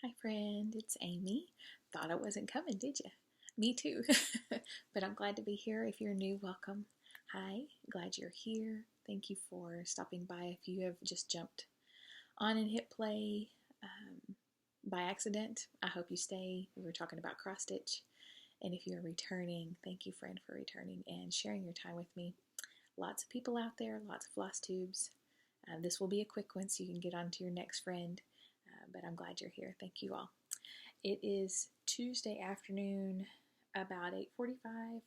Hi friend, it's Amy. Thought I wasn't coming, did you? Me too. But I'm glad to be here. If you're new, welcome. Hi, glad you're here. Thank you for stopping by. If you have just jumped on and hit play by accident, I hope you stay. We were talking about cross stitch. And if you're returning, thank you friend for returning and sharing your time with me. Lots of people out there, lots of floss tubes. This will be a quick one so you can get on to your next friend. But I'm glad you're here. Thank you all. It is Tuesday afternoon, about 8:45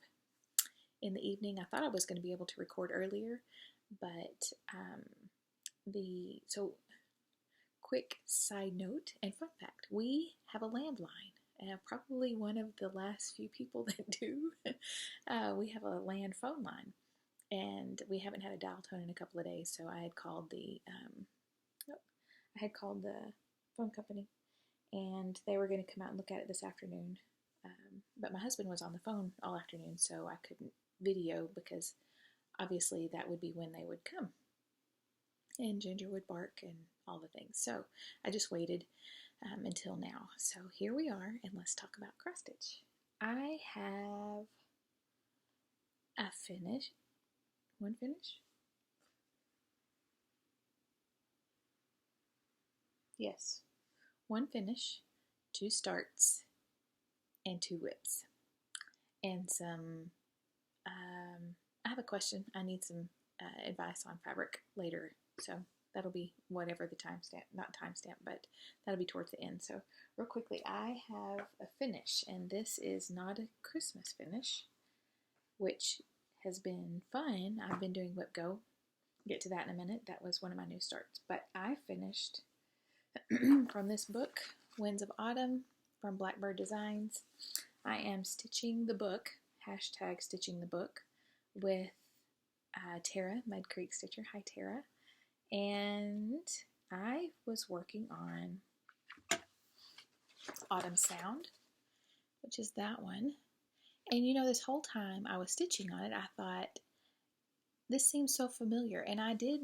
in the evening. I thought I was going to be able to record earlier, but quick side note and fun fact: we have a landline. Probably one of the last few people that do. We have a land phone line, and we haven't had a dial tone in a couple of days. So I had called the phone company, and they were going to come out and look at it this afternoon. But my husband was on the phone all afternoon, so I couldn't video because obviously that would be when they would come. And Ginger would bark and all the things. So I just waited until now. So here we are, and let's talk about cross stitch. I have one finish. Yes. One finish, 2 starts, and 2 whips. And some, I have a question. I need some advice on fabric later. So that'll be whatever the timestamp, not timestamp, but that'll be towards the end. So real quickly, I have a finish, and this is not a Christmas finish, which has been fun. I've been doing WIPGO. Get to that in a minute. That was one of my new starts. But I finished from this book, Winds of Autumn, from Blackbird Designs. I am stitching the book, hashtag stitching the book, with Tara, Mud Creek Stitcher. Hi, Tara. And I was working on Autumn Sound, which is that one. And you know, this whole time I was stitching on it, I thought, this seems so familiar. And I did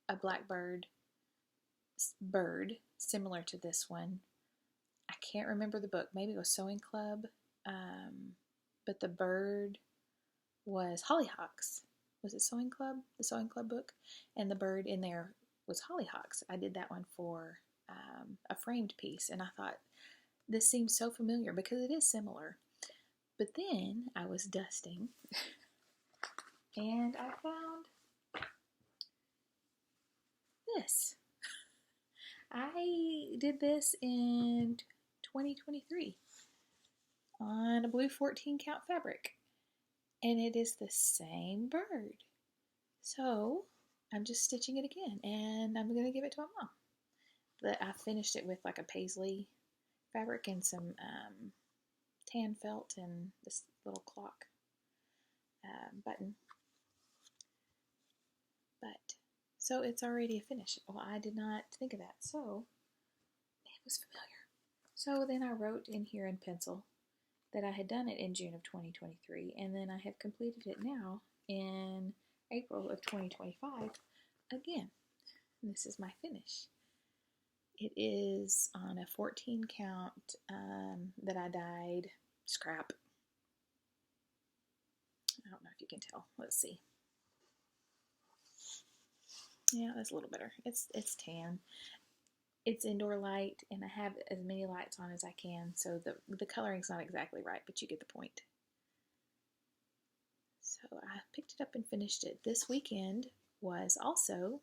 a Blackbird bird similar to this one. I can't remember the book. Maybe it was Sewing Club, but the bird was hollyhocks. Was it Sewing Club? The Sewing Club book, and the bird in there was hollyhocks. I did that one for a framed piece, and I thought this seems so familiar because it is similar. But then I was dusting, and I found this. I did this in 2023 on a blue 14 count fabric, and it is the same bird. So I'm just stitching it again, and I'm going to give it to my mom. But I finished it with like a paisley fabric and some tan felt and this little clock button. But so it's already a finish. Well, I did not think of that, so it was familiar. So then I wrote in here in pencil that I had done it in June of 2023, and then I have completed it now in April of 2025 again. And this is my finish. It is on a 14 count that I dyed scrap. I don't know if you can tell. Let's see. Yeah, that's a little better. It's tan. It's indoor light, and I have as many lights on as I can, so the coloring's not exactly right, but you get the point. So I picked it up and finished it. This weekend was also,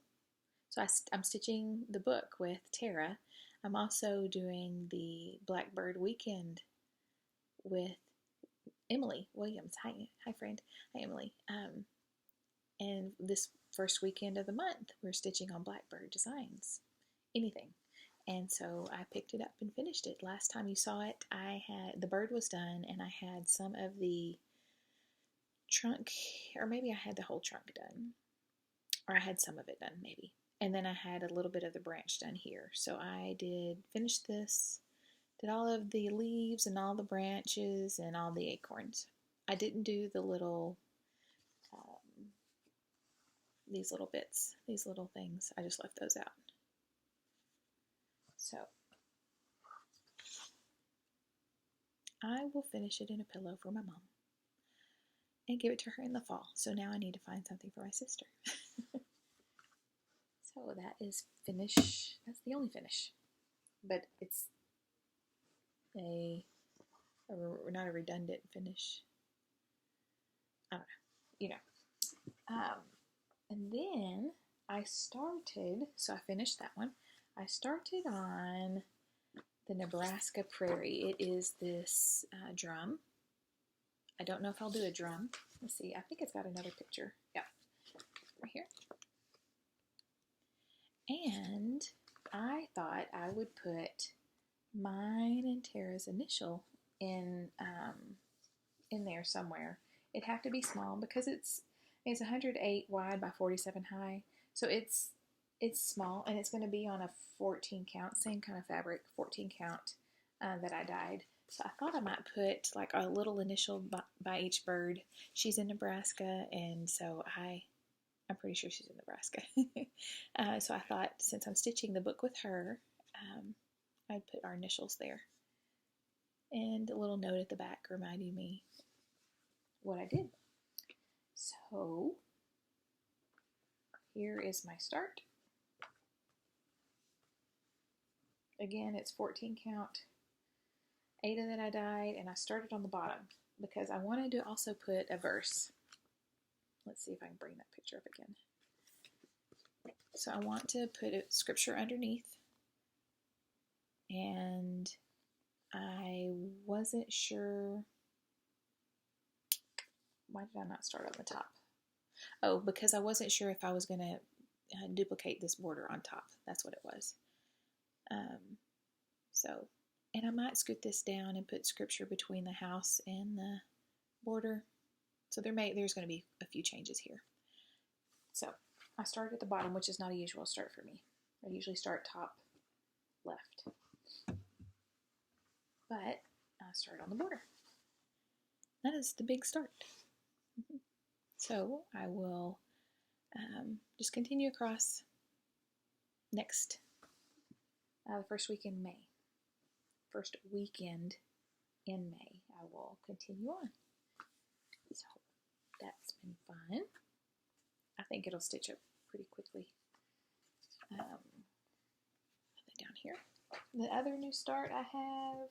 so I'm stitching the book with Tara. I'm also doing the Blackbird weekend with Emily Williams. Hi friend. Hi, Emily. And this first weekend of the month, we're stitching on Blackbird Designs. Anything. And so I picked it up and finished it. Last time you saw it, the bird was done, and I had some of the trunk, or maybe I had the whole trunk done, or I had some of it done, maybe. And then I had a little bit of the branch done here. So I did finish this, did all of the leaves and all the branches and all the acorns. I didn't do the little, these little bits, these little things. I just left those out. So I will finish it in a pillow for my mom and give it to her in the fall. So now I need to find something for my sister. So that is finish. That's the only finish. But it's not a redundant finish. I don't know. You know. And then I started, so I finished that one. I started on the Nebraska Prairie. It is this drum. I don't know if I'll do a drum. Let's see. I think it's got another picture. Yeah, right here. And I thought I would put mine and Tara's initial in there somewhere. It'd have to be small because it's 108 wide by 47 high, so it's small, and it's going to be on a 14 count, same kind of fabric, 14 count that I dyed. So I thought I might put like a little initial by each bird. She's in Nebraska, and so I'm pretty sure she's in Nebraska. So I thought, since I'm stitching the book with her, I'd put our initials there. And a little note at the back reminding me what I did. So here is my start. Again, it's 14 count, 8 of that I dyed, and I started on the bottom because I wanted to also put a verse. Let's see if I can bring that picture up again. So I want to put a scripture underneath, and I wasn't sure. Why did I not start on the top? Oh, because I wasn't sure if I was going to duplicate this border on top. That's what it was. And I might scoot this down and put scripture between the house and the border. So there's going to be a few changes here. So I started at the bottom, which is not a usual start for me. I usually start top left. But I start on the border. That is the big start. So I will just continue across next, the first weekend in May. First weekend in May, I will continue on. So that's been fun. I think it'll stitch up pretty quickly. Put that down here. The other new start I have,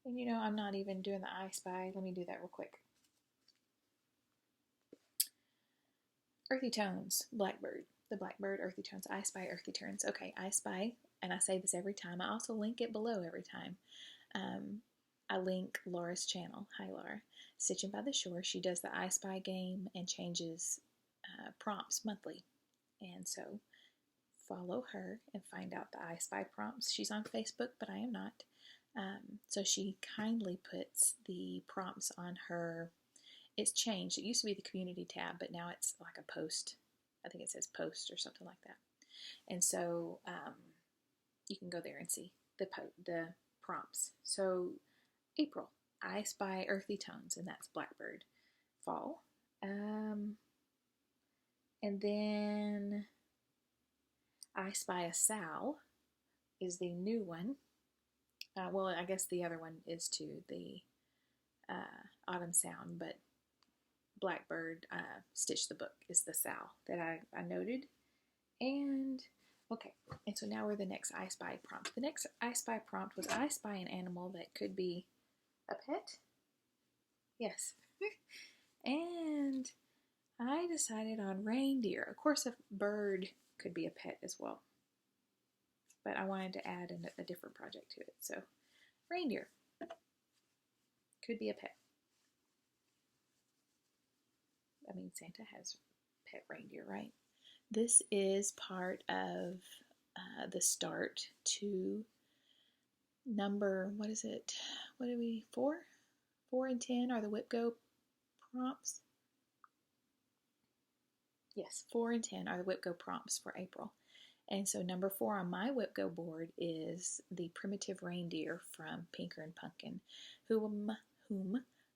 and you know, I'm not even doing the I Spy. Let me do that real quick. Earthy Tones, Blackbird. The Blackbird, Earthy Tones, I Spy, Earthy Tones. Okay, I Spy, and I say this every time. I also link it below every time. I link Laura's channel. Hi, Laura. Stitching by the Shore. She does the I Spy game and changes prompts monthly. And so follow her and find out the I Spy prompts. She's on Facebook, but I am not. So she kindly puts the prompts on her. It's changed. It used to be the community tab, but now it's like a post. I think it says post or something like that. And so you can go there and see the prompts. So April, I Spy Earthy Tones, and that's Blackbird. Fall. And then I Spy a Sow is the new one. Well, I guess the other one is too, the Autumn Sound, but Blackbird Stitch the Book is the sow that I noted. And okay, and so now we're the next I Spy prompt. The next I Spy prompt was I spy an animal that could be a pet. Yes. And I decided on reindeer. Of course, a bird could be a pet as well, but I wanted to add a different project to it. So reindeer could be a pet. I mean, Santa has pet reindeer, right? This is part of the start to number, what is it? What are we, 4? 4 and 10 are the WIPGO prompts. Yes, 4 and 10 are the WIPGO prompts for April. And so number 4 on my WIPGO board is the primitive reindeer from Pinker and Pumpkin, whom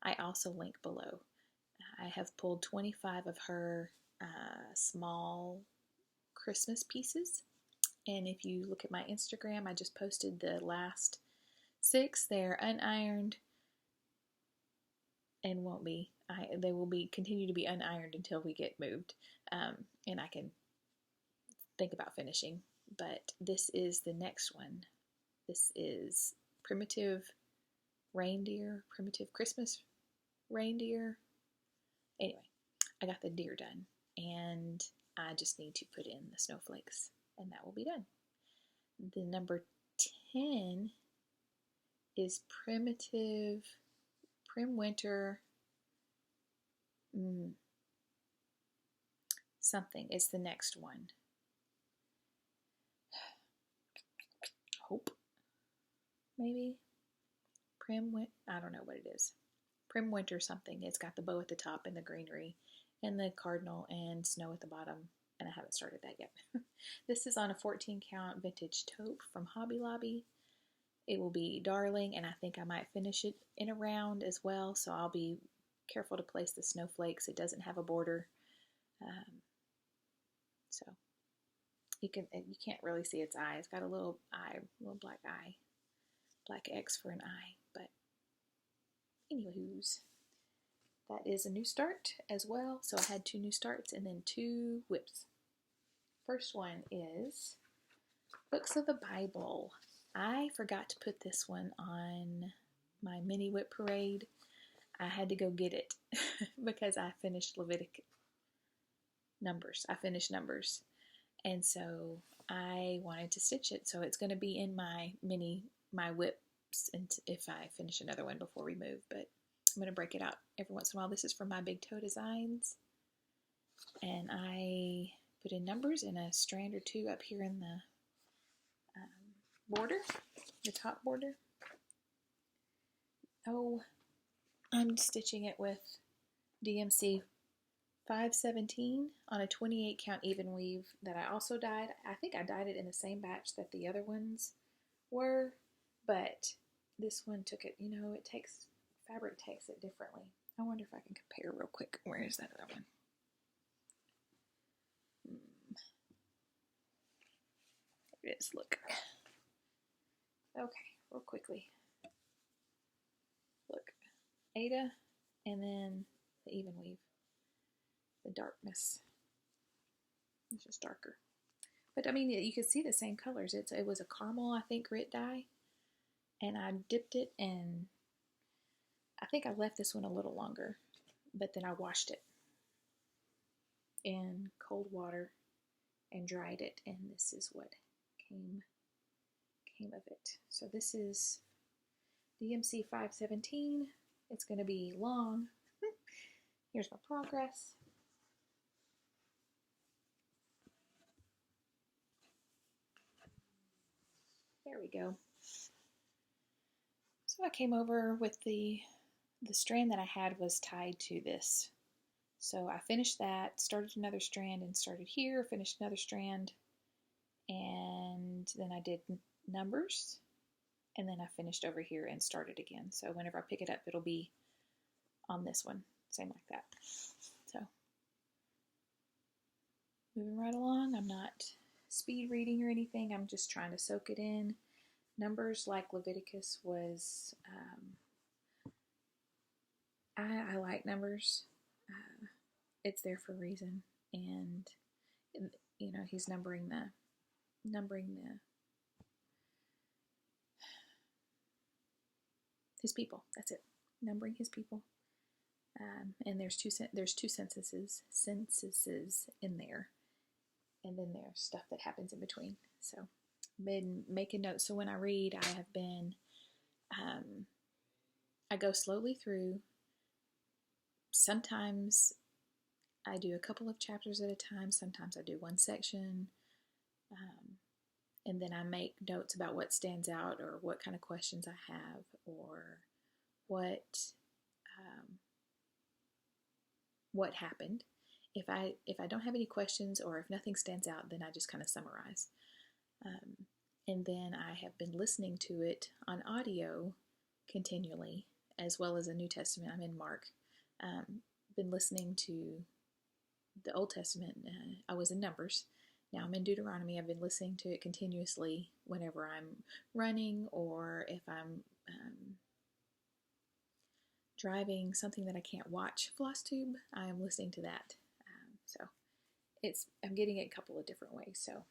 I also link below. I have pulled 25 of her small Christmas pieces, and if you look at my Instagram, I just posted the last 6. They're unironed, and won't be. They will be continue to be unironed until we get moved, and I can think about finishing. But this is the next one. This is primitive reindeer, primitive Christmas reindeer. Anyway, I got the deer done, and I just need to put in the snowflakes, and that will be done. The number 10 is primitive prim winter something. It's the next one. Hope, maybe. I don't know what it is. Prim winter something. It's got the bow at the top and the greenery and the cardinal and snow at the bottom, and I haven't started that yet. This is on a 14 count vintage taupe from Hobby Lobby. It will be darling, and I think I might finish it in a round as well, so I'll be careful to place the snowflakes. It doesn't have a border, so you can't really see its eye. It's got a little eye, little black eye, black X for an eye. But anywho's, that is a new start as well. So I had 2 new starts and then 2 whips. First one is Books of the Bible. I forgot to put this one on my mini whip parade. I had to go get it because I finished Numbers. I finished Numbers. And so I wanted to stitch it. So it's going to be in my whips if I finish another one before we move. But I'm going to break it out every once in a while. This is from my Big Toe Designs. And I put in numbers in a strand or 2 up here in the border, the top border. Oh, I'm stitching it with DMC 517 on a 28 count even weave that I also dyed. I think I dyed it in the same batch that the other ones were, but this one took it, fabric takes it differently. I wonder if I can compare real quick. Where is that other one? There it is, look. Okay, real quickly. Look, Ada, and then the even weave. The darkness. It's just darker. But I mean, you can see the same colors. It was a caramel, I think, grit dye. And I dipped it, and I think I left this one a little longer. But then I washed it in cold water and dried it. And this is what came of it. So this is DMC 517. It's going to be long. Here's my progress. There we go. So I came over with the strand that I had was tied to this. So I finished that, started another strand and started here, finished another strand, and then I did numbers, and then I finished over here and started again. So whenever I pick it up, it'll be on this one, same like that. So moving right along. I'm not speed reading or anything. I'm just trying to soak it in. Numbers, like Leviticus, was I like Numbers. It's there for a reason, and he's numbering his people. That's it, numbering his people. And there's two censuses in there, and then there's stuff that happens in between. So been making notes. So when I read, I have been I go slowly through. Sometimes I do a couple of chapters at a time. Sometimes I do one section, and then I make notes about what stands out or what kind of questions I have, or what happened. If I don't have any questions, or if nothing stands out, then I just kind of summarize. And then I have been listening to it on audio continually, as well as a New Testament. I'm in Mark. Been listening to the Old Testament. I was in Numbers. Now I'm in Deuteronomy. I've been listening to it continuously whenever I'm running, or if I'm driving something that I can't watch, Flosstube, I am listening to that. So I'm getting it a couple of different ways. So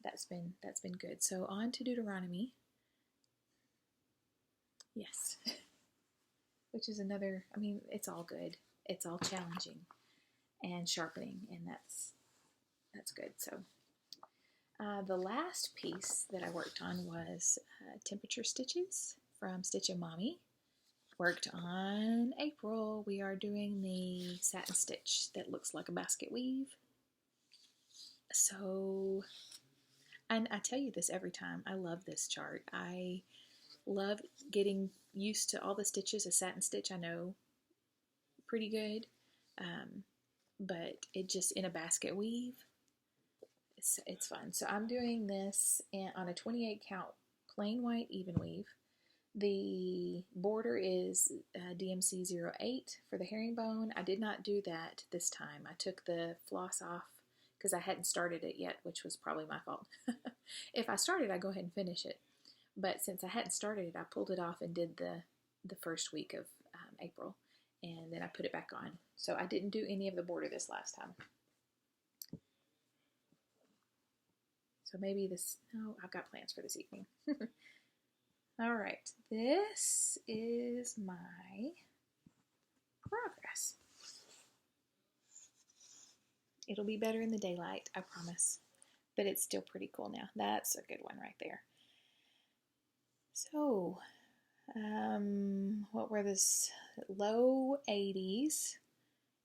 that's been good. So on to Deuteronomy. Yes. Which is another, I mean, it's all good. It's all challenging and sharpening, and that's good. So the last piece that I worked on was temperature stitches from Stitchin Mommy. Worked on April. We are doing the satin stitch that looks like a basket weave. So, and I tell you this every time, I love this chart. I love getting used to all the stitches. A satin stitch I know pretty good, but it just in a basket weave, it's fun. So I'm doing this on a 28 count plain white even weave. The border is DMC 08 for the herringbone. I did not do that this time. I took the floss off because I hadn't started it yet, which was probably my fault. If I started, I'd go ahead and finish it. But since I hadn't started it, I pulled it off and did the first week of April, and then I put it back on. So I didn't do any of the border this last time. So maybe no, I've got plans for this evening. All right, this is my progress. It'll be better in the daylight, I promise, but it's still pretty cool now. That's a good one right there. So, what were this? Low 80s,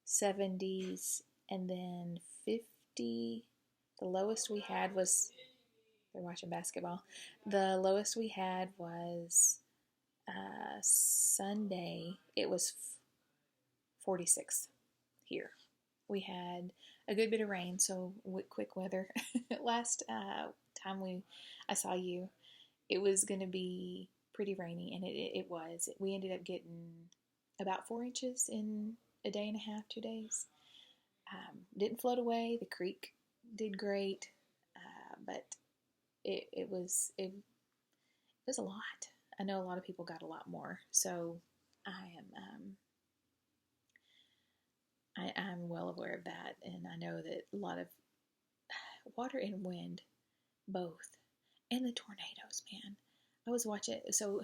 70s, and then 50. The lowest we had was, they're watching basketball. The lowest we had was Sunday. It was 46 here. We had a good bit of rain, so quick weather. Last time I saw you, it was going to be pretty rainy, and it was. We ended up getting about 4 inches in a day and a half, 2 days. Didn't float away. The creek did great, but it was a lot. I know a lot of people got a lot more, so I'm well aware of that, and I know that a lot of water and wind, both, and the tornadoes, man. I was watching, so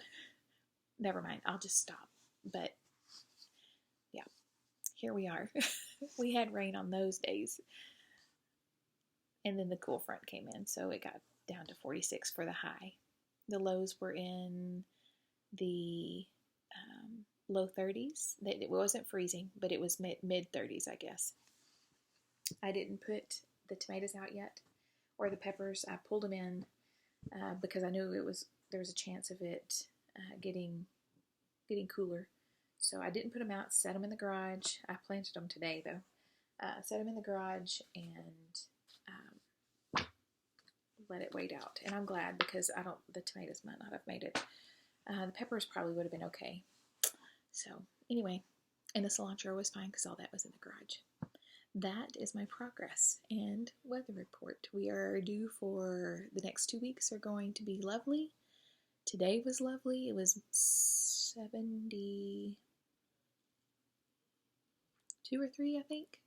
never mind, I'll just stop. But yeah, here we are. We had rain on those days, and then the cool front came in, so it got down to 46 for the high. The lows were in the low 30s. It wasn't freezing, but it was mid 30s, I guess. I didn't put the tomatoes out yet, or the peppers. I pulled them in because I knew there was a chance of it getting cooler. So I didn't put them out. Set them in the garage. I planted them today though. Set them in the garage and let it wait out. And I'm glad because the tomatoes might not have made it. The peppers probably would have been okay. So anyway, and the cilantro was fine because all that was in the garage. That is my progress and weather report. We are due for the next 2 weeks are going to be lovely. Today was lovely. It was 72 or 3, I think,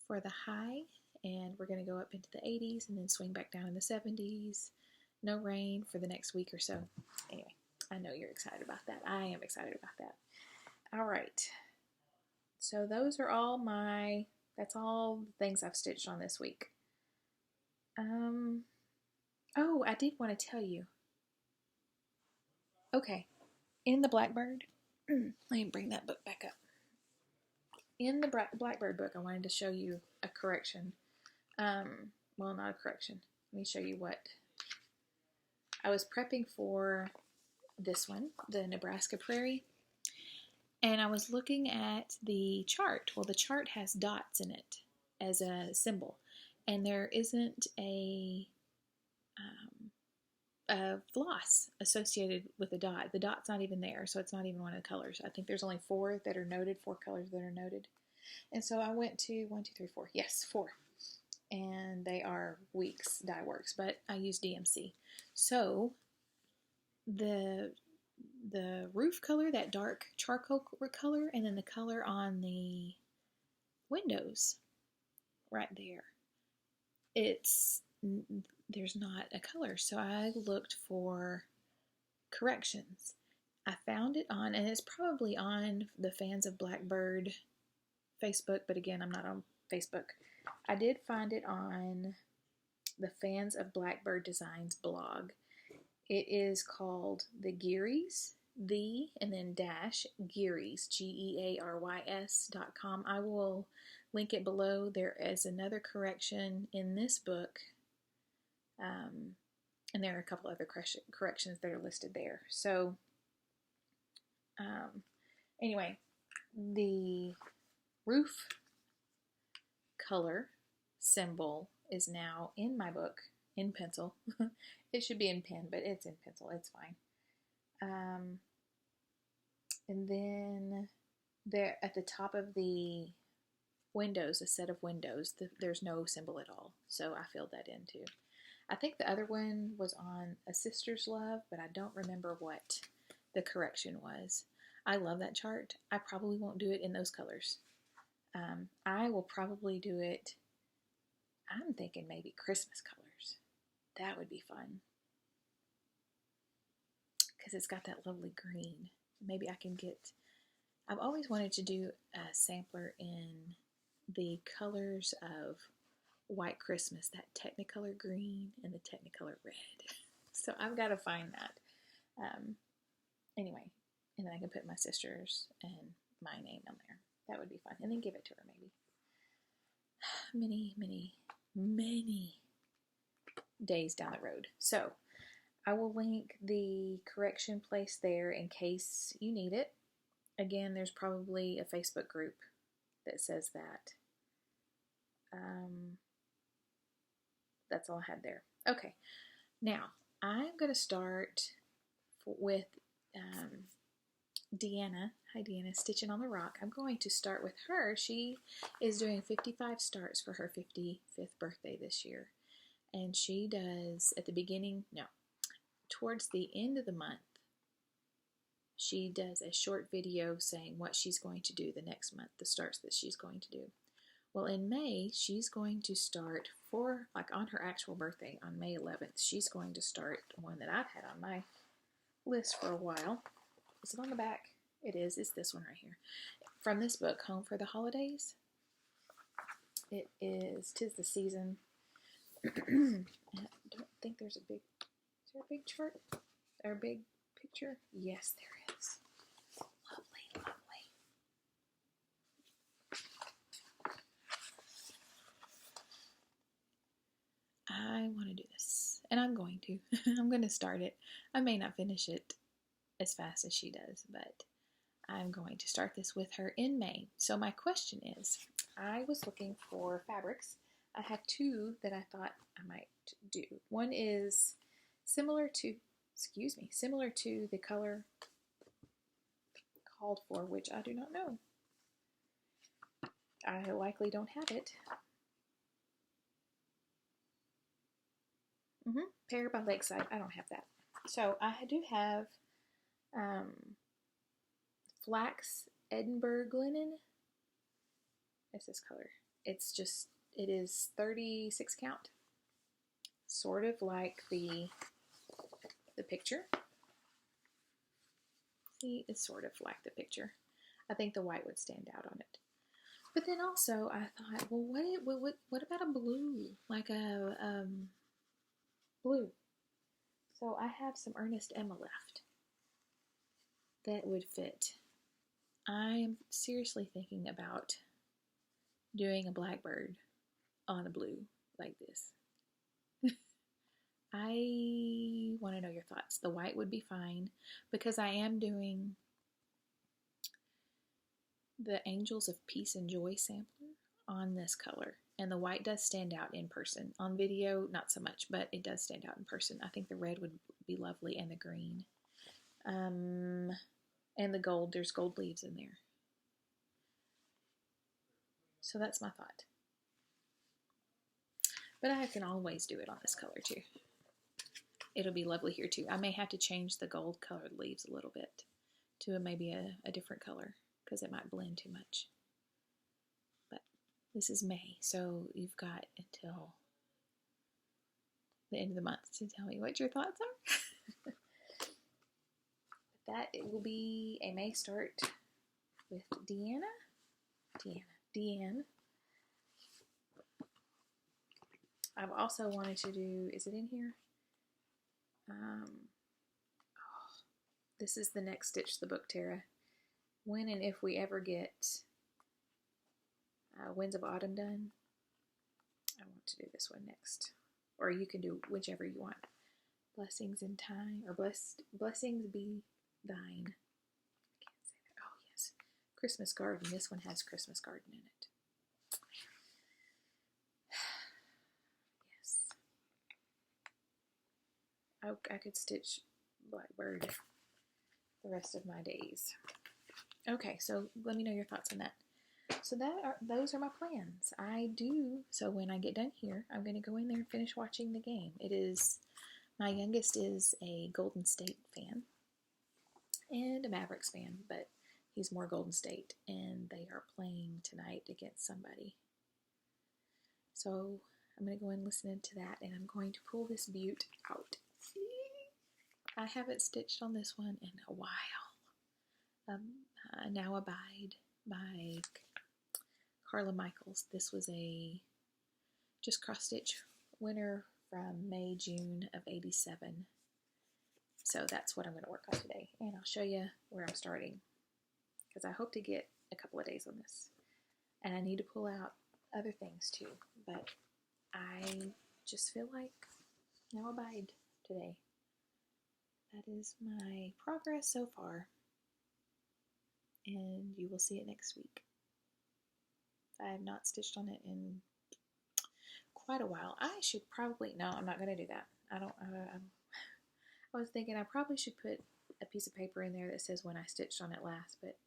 for the high. And we're going to go up into the 80s and then swing back down in the 70s. No rain for the next week or so. Anyway, I know you're excited about that. I am excited about that. All right. So those are all that's all the things I've stitched on this week. Oh, I did want to tell you. Okay, in the Blackbird, let me bring that book back up. In the Blackbird book, I wanted to show you a correction. Well, not a correction. Let me show you what. I was prepping for this one, the Nebraska Prairie, and I was looking at the chart. Well, the chart has dots in it as a symbol, and there isn't a floss associated with the dot. The dot's not even there, so it's not even one of the colors. I think there's only 4 that are noted, 4 colors that are noted. And so I went to 1, 2, 3, 4. Yes, 4. And they are Weeks dye works, but I use DMC. So the the roof color, that dark charcoal color, and then the color on the windows right there. There's not a color, so I looked for corrections. I found it on, and it's probably on the Fans of Blackbird Facebook, but again, I'm not on Facebook. I did find it on the Fans of Blackbird Designs blog. It is called the Gearys, and then dash Gearys, GEARYS.com. I will link it below. There is another correction in this book, and there are a couple other corrections that are listed there. So, anyway, the roof color symbol is now in my book in pencil. It should be in pen, but it's in pencil. It's fine. And then there at the top of the windows, a set of windows, there's no symbol at all. So I filled that in too. I think the other one was on A Sister's Love, but I don't remember what the correction was. I love that chart. I probably won't do it in those colors. I will probably do it, I'm thinking maybe Christmas colors. That would be fun. Because it's got that lovely green. Maybe I can get, I've always wanted to do a sampler in the colors of White Christmas, that Technicolor green and the Technicolor red. So I've got to find that. Anyway, and then I can put my sister's and my name on there. That would be fun. And then give it to her maybe. Many days down the road. So I will link the correction place there in case you need it. Again, there's probably a Facebook group that says that. That's all I had there. Okay, now I'm going to start with Deanna. Hi Deanna, Stitchin on the Rock. I'm going to start with her. She is doing 55 starts for her 55th birthday this year. And she does at the beginning, no, towards the end of the month, she does a short video saying what she's going to do the next month, the starts that she's going to do. Well, in May, she's going to start on her actual birthday, on May 11th, she's going to start one that I've had on my list for a while. Is it on the back? It is. It's this one right here. From this book, Home for the Holidays. It is 'Tis the Season. I don't think there's is there a big chart? Or a big picture? Yes, there is. Lovely, lovely. I want to do this, and I'm going to. I'm going to start it. I may not finish it as fast as she does, but I'm going to start this with her in May. So my question is, I was looking for fabrics. I have two that I thought I might do. One is similar to the color called for, which I do not know. I likely don't have it. Pear by Lakeside. I don't have that. So I do have flax Edinburgh linen. What's this color? It is 36 count. Sort of like the picture. See, it's sort of like the picture. I think the white would stand out on it. But then also I thought, well, what about a blue? Like a blue. So I have some Ernest Emma left that would fit. I'm seriously thinking about doing a Blackbird on a blue like this. I want to know your thoughts. The white would be fine because I am doing the Angels of Peace and Joy sampler on this color. And the white does stand out in person. On video, not so much, but it does stand out in person. I think the red would be lovely and the green. And the gold, there's gold leaves in there. So that's my thought. But I can always do it on this color too. it'll be lovely here too. I may have to change the gold colored leaves a little bit to maybe a different color because it might blend too much. But this is May, so you've got until the end of the month to tell me what your thoughts are. That it will be a May start with Deanne. I've also wanted to do, is it in here? This is the next Stitch the Book, Tara. When and if we ever get Winds of Autumn done, I want to do this one next. Or you can do whichever you want. Blessings in time, or blessings be thine. I can't say that. Oh, yes. Christmas Garden. This one has Christmas Garden in it. Yes. I could stitch Blackbird the rest of my days. Okay, so let me know your thoughts on that. So those are my plans. So when I get done here, I'm going to go in there and finish watching the game. My youngest is a Golden State fan and a Mavericks fan, but he's more Golden State, and they are playing tonight against somebody. So I'm going to go in and listen to that, and I'm going to pull this beaut out. I haven't stitched on this one in a while. Now Abide by Carla Michaels. This was a just cross stitch winner from May, June of '87. So that's what I'm going to work on today, and I'll show you where I'm starting because I hope to get a couple of days on this, and I need to pull out other things too, but I just feel like Now Abide today. That is my progress so far, and you will see it next week. I have not stitched on it in quite a while. I should probably, no, I'm not going to do that. I was thinking I probably should put a piece of paper in there that says when I stitched on it last, but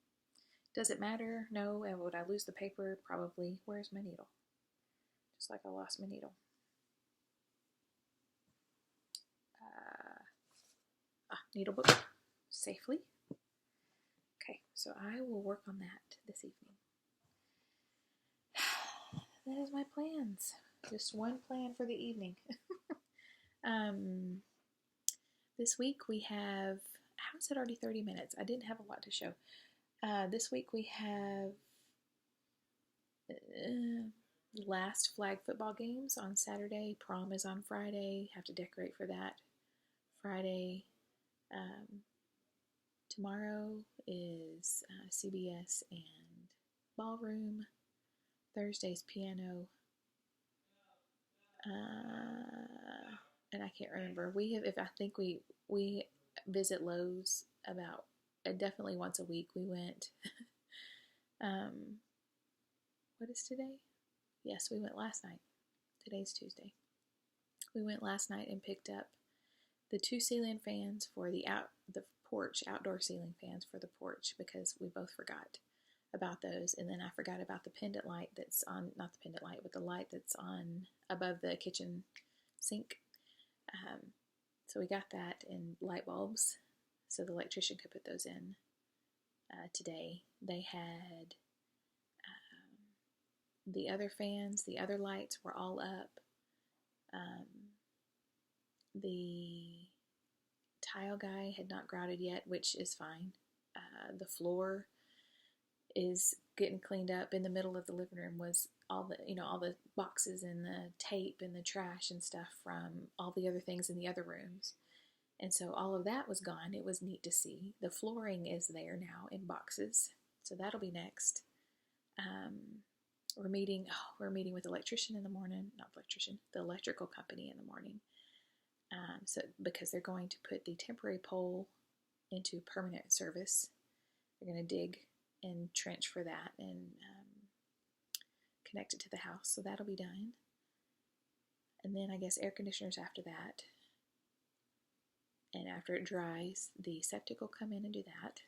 does it matter? No. And would I lose the paper? Probably. Where's my needle? Just like I lost my needle. Needle book safely. Okay, so I will work on that this evening. That is my plans. Just one plan for the evening. This week we have, how is it already 30 minutes? I didn't have a lot to show. This week we have last flag football games on Saturday. Prom is on Friday. Have to decorate for that. Friday. Tomorrow is CBS and ballroom. Thursday's piano. And I can't remember. I think we visit Lowe's about definitely once a week. We went. What is today? Yes, we went last night. Today's Tuesday. We went last night and picked up the 2 ceiling fans for the porch, outdoor ceiling fans for the porch, because we both forgot about those, and then I forgot about the pendant light that's on, not the pendant light, but the light that's on above the kitchen sink. So we got that, and light bulbs, so the electrician could put those in today. They had the other fans, the other lights were all up. The tile guy had not grouted yet, which is fine. The floor is getting cleaned up. In the middle of the living room was all the boxes and the tape and the trash and stuff from all the other things in the other rooms. And so all of that was gone. It was neat to see. The flooring is there now in boxes, so that'll be next. We're meeting with the electrician in the morning. Not the electrician, the electrical company in the morning. So because they're going to put the temporary pole into permanent service. They're going to dig and trench for that and connect it to the house. So that'll be done. And then I guess air conditioners after that. And after it dries, the septic will come in and do that.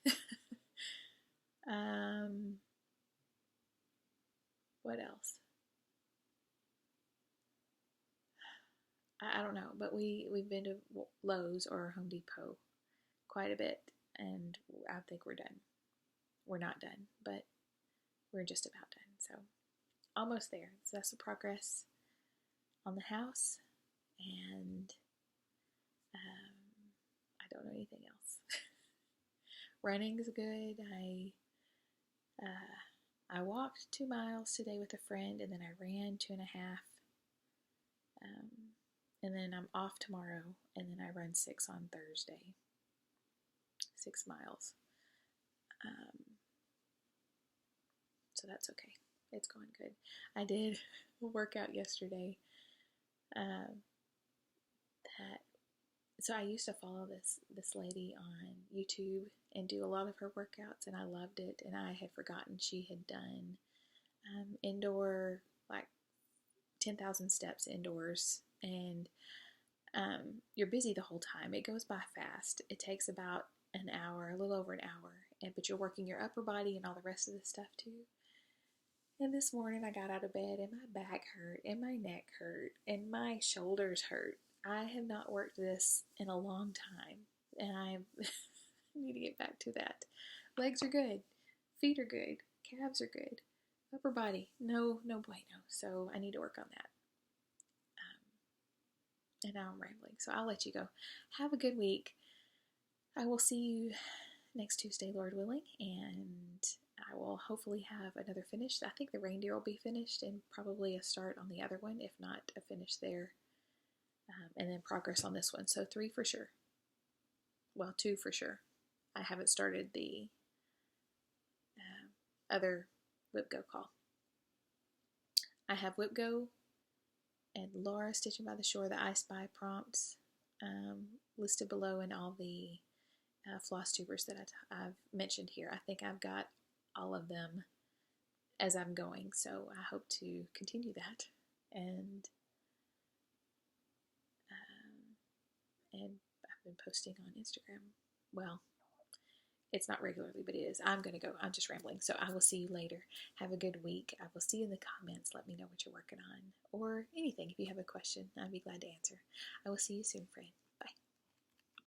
What else? I don't know, but we've been to Lowe's or Home Depot quite a bit, and I think we're done. We're not done, but we're just about done. So almost there. So that's the progress on the house, and I don't know anything else. Running is good. I walked 2 miles today with a friend, and then I ran 2.5. And then I'm off tomorrow, and then I run 6 on Thursday. 6 miles. So that's okay. It's going good. I did a workout yesterday. So I used to follow this lady on YouTube and do a lot of her workouts, and I loved it. And I had forgotten she had done indoor, like 10,000 steps indoors, and you're busy the whole time. It goes by fast. It takes about an hour, a little over an hour, but you're working your upper body and all the rest of the stuff too. And this morning I got out of bed and my back hurt and my neck hurt and my shoulders hurt. I have not worked this in a long time, and I need to get back to that. Legs are good, feet are good, calves are good, upper body, no bueno. So I need to work on that. And now I'm rambling, so I'll let you go. Have a good week. I will see you next Tuesday, Lord willing, and I will hopefully have another finish. I think the reindeer will be finished and probably a start on the other one, if not a finish there, and then progress on this one. So 3 for sure. Well, 2 for sure. I haven't started the other WIPGO call. I have WIPGO and Laura Stitching by the Shore, the I Spy prompts listed below, and all the Flosstubers that I've mentioned here. I think I've got all of them as I'm going, so I hope to continue that. And I've been posting on Instagram. Well, it's not regularly, but it is. I'm going to go. I'm just rambling. So I will see you later. Have a good week. I will see you in the comments. Let me know what you're working on or anything. If you have a question, I'd be glad to answer. I will see you soon, friend.